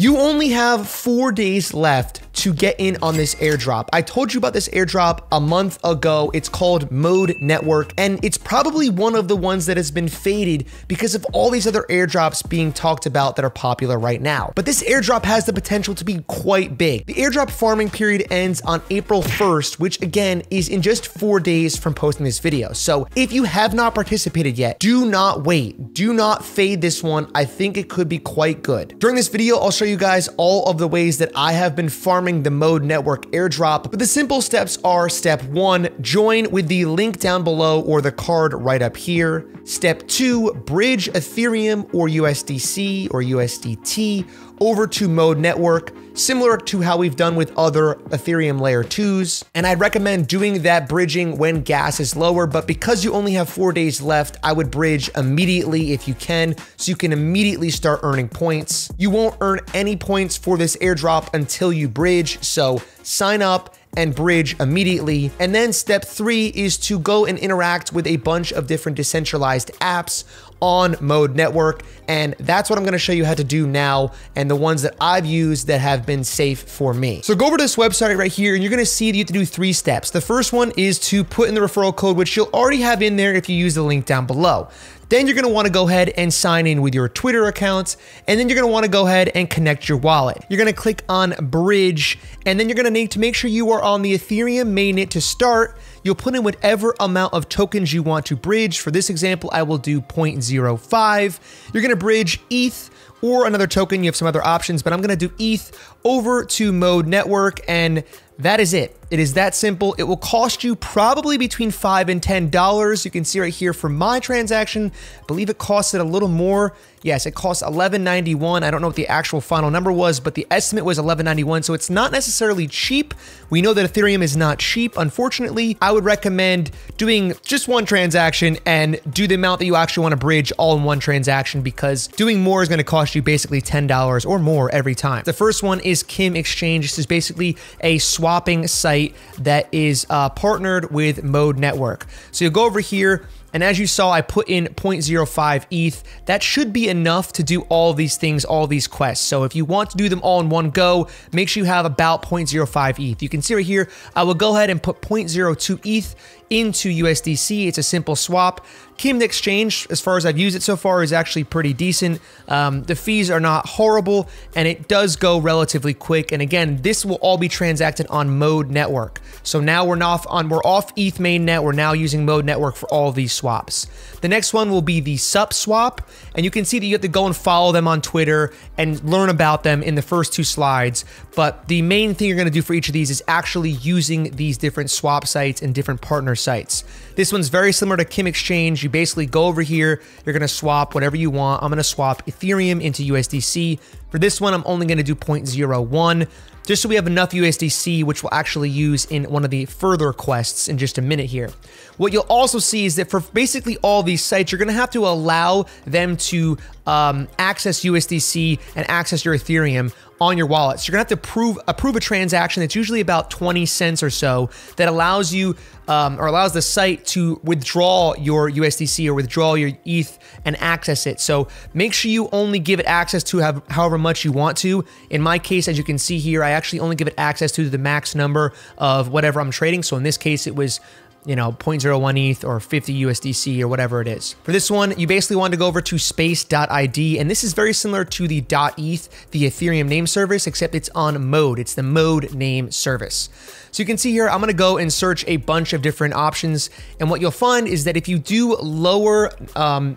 You only have 4 days left to get in on this airdrop. I told you about this airdrop a month ago. It's called Mode Network, and it's probably one of the ones that has been faded because of all these other airdrops being talked about that are popular right now. But this airdrop has the potential to be quite big. The airdrop farming period ends on April 1st, which again is in just 4 days from posting this video. So if you have not participated yet, do not wait. Do not fade this one. I think it could be quite good. During this video, I'll show you guys all of the ways that I have been farming the Mode Network airdrop. But the simple steps are: step 1, join with the link down below or the card right up here. Step 2, bridge Ethereum or USDC or USDT over to Mode Network, similar to how we've done with other Ethereum layer 2s. And I'd recommend doing that bridging when gas is lower, but because you only have 4 days left, I would bridge immediately if you can, so you can immediately start earning points. You won't earn any points for this airdrop until you bridge, so sign up and bridge immediately. And then step 3 is to go and interact with a bunch of different decentralized apps on Mode Network. And that's what I'm gonna show you how to do now, and the ones that I've used that have been safe for me. So go over to this website right here, and you're gonna see that you have to do 3 steps. The first one is to put in the referral code, which you'll already have in there if you use the link down below. Then you're gonna wanna go ahead and sign in with your Twitter account, and then you're gonna wanna go ahead and connect your wallet. You're gonna click on Bridge, and then you're gonna need to make sure you are on the Ethereum mainnet to start. You'll put in whatever amount of tokens you want to bridge. For this example, I will do 0.05. You're gonna bridge ETH or another token. You have some other options, but I'm gonna do ETH over to Mode Network, and that is it. It is that simple. It will cost you probably between $5 and $10. You can see right here for my transaction, I believe it costed a little more. Yes, it cost $11.91. I don't know what the actual final number was, but the estimate was $11.91. So it's not necessarily cheap. We know that Ethereum is not cheap. Unfortunately, I would recommend doing just one transaction and do the amount that you actually want to bridge all in one transaction, because doing more is going to cost you basically $10 or more every time. The first one is Kim Exchange. This is basically a swapping site that is partnered with Mode Network. So you'll go over here, and as you saw, I put in 0.05 ETH. That should be enough to do all these things, all these quests. So if you want to do them all in one go, make sure you have about 0.05 ETH. You can see right here, I will go ahead and put 0.02 ETH into USDC. It's a simple swap. Kim Exchange, as far as I've used it so far, is actually pretty decent. The fees are not horrible, and it does go relatively quick. And again, this will all be transacted on Mode Network. So now we're off ETH mainnet. We're now using Mode Network for all these swaps. The next one will be the SUP swap, and you can see that you have to go and follow them on Twitter and learn about them in the first 2 slides. But the main thing you're going to do for each of these is actually using these different swap sites and different partner sites. This one's very similar to Kim Exchange. You basically go over here, you're going to swap whatever you want. I'm going to swap Ethereum into USDC. For this one, I'm only going to do 0.01, just so we have enough USDC, which we'll actually use in one of the further quests in just a minute here. What you'll also see is that for basically all these sites, you're going to have to allow them to access USDC and access your Ethereum on your wallet. So you're gonna have to approve a transaction that's usually about 20 cents or so, that allows you or allows the site to withdraw your USDC or withdraw your ETH and access it. So make sure you only give it access to however much you want to. In my case, as you can see here, I actually only give it access to the max number of whatever I'm trading. So in this case, it was 0.01 ETH or 50 USDC or whatever it is. For this one, you basically want to go over to space.id, and this is very similar to the .eth, the Ethereum name service, except it's on Mode. It's the Mode name service. So you can see here, I'm going to go and search a bunch of different options, and what you'll find is that if you do lower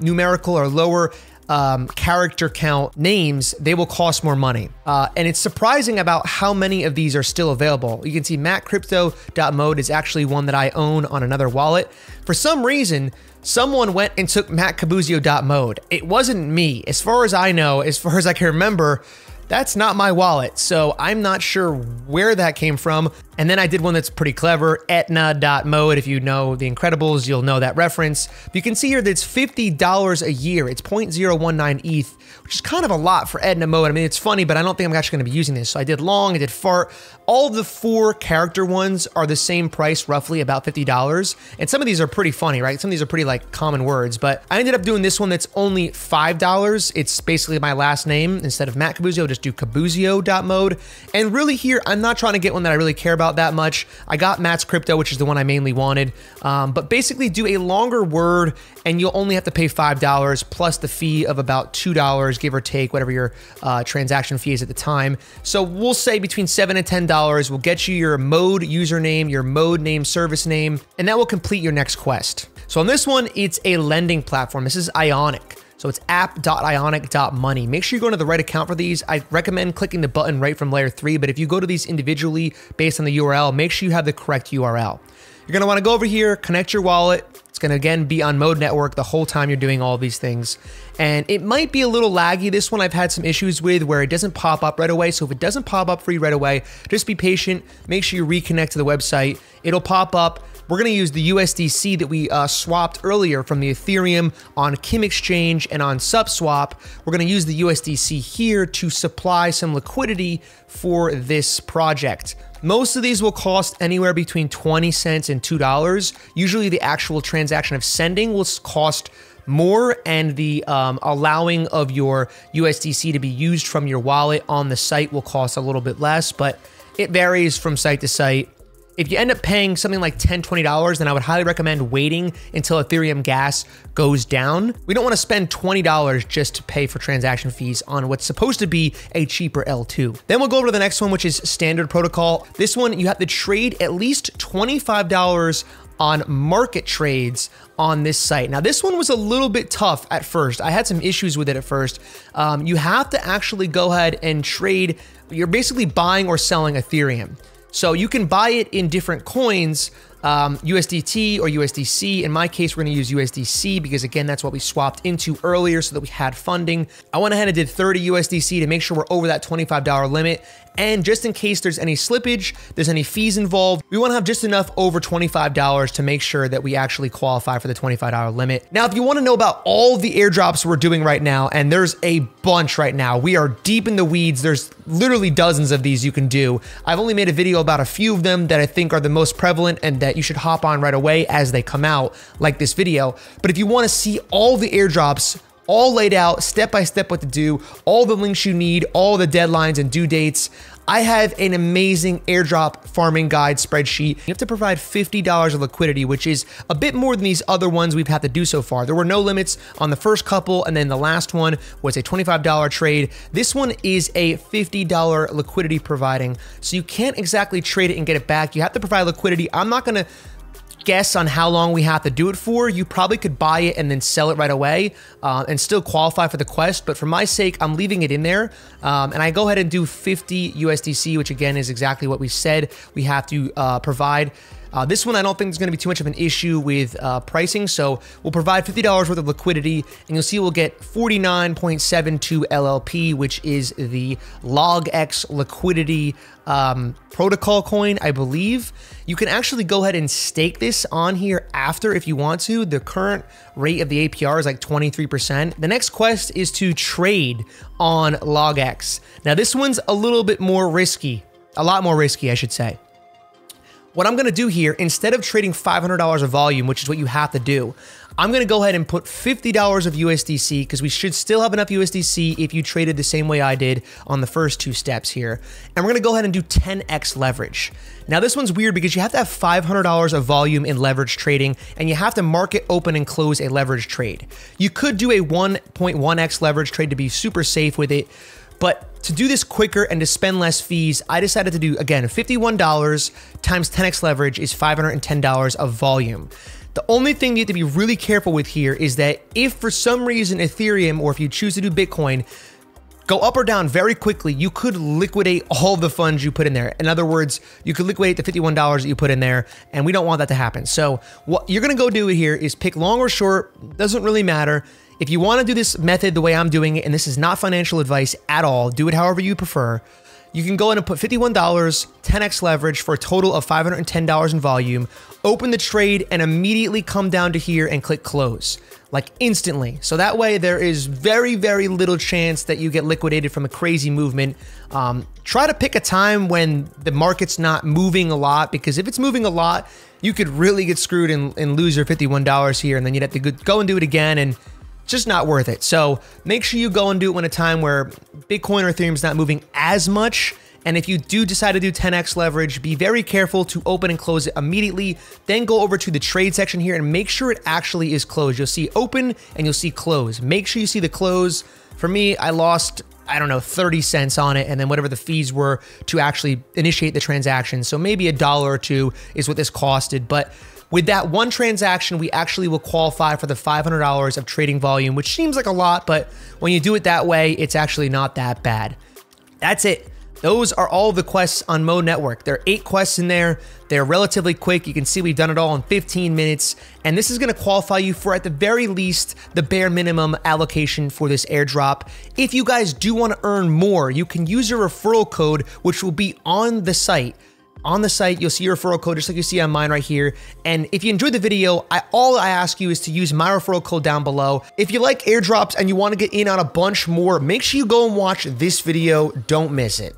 numerical or lower character count names, they will cost more money. And it's surprising about how many of these are still available. You can see mattcrypto.mode is actually one that I own on another wallet. For some reason, someone went and took mattcabuzio.mode. It wasn't me. As far as I know, as far as I can remember, that's not my wallet. So I'm not sure where that came from. And then I did one that's pretty clever, Etna.mode. If you know The Incredibles, you'll know that reference. But you can see here that it's $50 a year. It's 0.019 ETH, which is kind of a lot for Etna mode. I mean, it's funny, but I don't think I'm actually gonna be using this. So I did long, I did fart. All of the 4 character ones are the same price, roughly about $50. And some of these are pretty funny, right? Some of these are pretty like common words, but I ended up doing this one that's only $5. It's basically my last name. Instead of Matt Cabuzio, just do Cabuzio.mode. And really here, I'm not trying to get one that I really care about that much. I got Matt's Crypto, which is the one I mainly wanted. But basically do a longer word and you'll only have to pay $5 plus the fee of about $2, give or take, whatever your transaction fee is at the time. So we'll say between $7 and $10 will get you your mode username, your mode name, service name, and that will complete your next quest. So on this one, it's a lending platform. This is Ionic. So it's app.ionic.money. Make sure you go into the right account for these. I recommend clicking the button right from layer 3, but if you go to these individually based on the URL, make sure you have the correct URL. You're gonna wanna go over here, connect your wallet. It's gonna again be on Mode Network the whole time you're doing all these things. And it might be a little laggy. This one I've had some issues with where it doesn't pop up right away. So if it doesn't pop up for you right away, just be patient. Make sure you reconnect to the website. It'll pop up. We're gonna use the USDC that we swapped earlier from the Ethereum on Kim Exchange and on SupSwap. We're gonna use the USDC here to supply some liquidity for this project. Most of these will cost anywhere between 20 cents and $2. Usually the actual transaction of sending will cost more, and the allowing of your USDC to be used from your wallet on the site will cost a little bit less, but it varies from site to site. If you end up paying something like $10, $20, then I would highly recommend waiting until Ethereum gas goes down. We don't want to spend $20 just to pay for transaction fees on what's supposed to be a cheaper L2. Then we'll go over to the next one, which is standard protocol. This one, you have to trade at least $25 on market trades on this site. Now, this one was a little bit tough at first. I had some issues with it at first. You have to actually go ahead and trade. You're basically buying or selling Ethereum. So you can buy it in different coins, USDT or USDC. In my case, we're gonna use USDC because again, that's what we swapped into earlier so that we had funding. I went ahead and did 30 USDC to make sure we're over that $25 limit. And just in case there's any slippage, there's any fees involved, we wanna have just enough over $25 to make sure that we actually qualify for the $25 limit. Now, if you wanna know about all the airdrops we're doing right now, and there's a bunch right now, we are deep in the weeds. There's literally dozens of these you can do. I've only made a video about a few of them that I think are the most prevalent and that you should hop on right away as they come out, like this video. But if you wanna see all the airdrops, all laid out, step by step what to do, all the links you need, all the deadlines and due dates, I have an amazing airdrop farming guide spreadsheet. You have to provide $50 of liquidity, which is a bit more than these other ones we've had to do so far. There were no limits on the first couple, and then the last one was a $25 trade. This one is a $50 liquidity providing, so you can't exactly trade it and get it back. You have to provide liquidity. I'm not gonna guess on how long we have to do it for. You probably could buy it and then sell it right away and still qualify for the quest. But for my sake, I'm leaving it in there. And I go ahead and do 50 USDC, which again is exactly what we said we have to provide. This one, I don't think there's going to be too much of an issue with pricing, so we'll provide $50 worth of liquidity, and you'll see we'll get 49.72 LLP, which is the LogX liquidity protocol coin, I believe. You can actually go ahead and stake this on here after if you want to. The current rate of the APR is like 23%. The next quest is to trade on LogX. Now, this one's a little bit more risky, a lot more risky, I should say. What I'm gonna do here, instead of trading $500 of volume, which is what you have to do, I'm gonna go ahead and put $50 of USDC because we should still have enough USDC if you traded the same way I did on the first 2 steps here. And we're gonna go ahead and do 10x leverage. Now this one's weird because you have to have $500 of volume in leverage trading, and you have to market open and close a leverage trade. You could do a 1.1x leverage trade to be super safe with it, but to do this quicker and to spend less fees, I decided to do, again, $51 times 10x leverage is $510 of volume. The only thing you have to be really careful with here is that if for some reason Ethereum, or if you choose to do Bitcoin, go up or down very quickly, you could liquidate all the funds you put in there. In other words, you could liquidate the $51 that you put in there, and we don't want that to happen. So what you're gonna go do here is pick long or short, doesn't really matter. If you want to do this method the way I'm doing it, and this is not financial advice at all, do it however you prefer. you can go in and put $51, 10x leverage for a total of $510 in volume, open the trade, and immediately come down to here and click close, like instantly. So that way there is very, very little chance that you get liquidated from a crazy movement. Try to pick a time when the market's not moving a lot, because if it's moving a lot, you could really get screwed and lose your $51 here, and then you'd have to go and do it again, and just not worth it. So make sure you go and do it when a time where Bitcoin or Ethereum is not moving as much. And if you do decide to do 10x leverage, be very careful to open and close it immediately. Then go over to the trade section here and make sure it actually is closed. You'll see open and you'll see close. Make sure you see the close. For me, I lost, I don't know, 30 cents on it, and then whatever the fees were to actually initiate the transaction. So maybe $1 or $2 is what this costed. But with that one transaction, we actually will qualify for the $500 of trading volume, which seems like a lot, but when you do it that way, it's actually not that bad. That's it. Those are all the quests on Mode Network. There are 8 quests in there. They're relatively quick. You can see we've done it all in 15 minutes. And this is going to qualify you for, at the very least, the bare minimum allocation for this airdrop. If you guys do want to earn more, you can use your referral code, which will be on the site. On the site, you'll see your referral code just like you see on mine right here. And if you enjoyed the video, all I ask you is to use my referral code down below. If you like airdrops and you want to get in on a bunch more, make sure you go and watch this video. Don't miss it.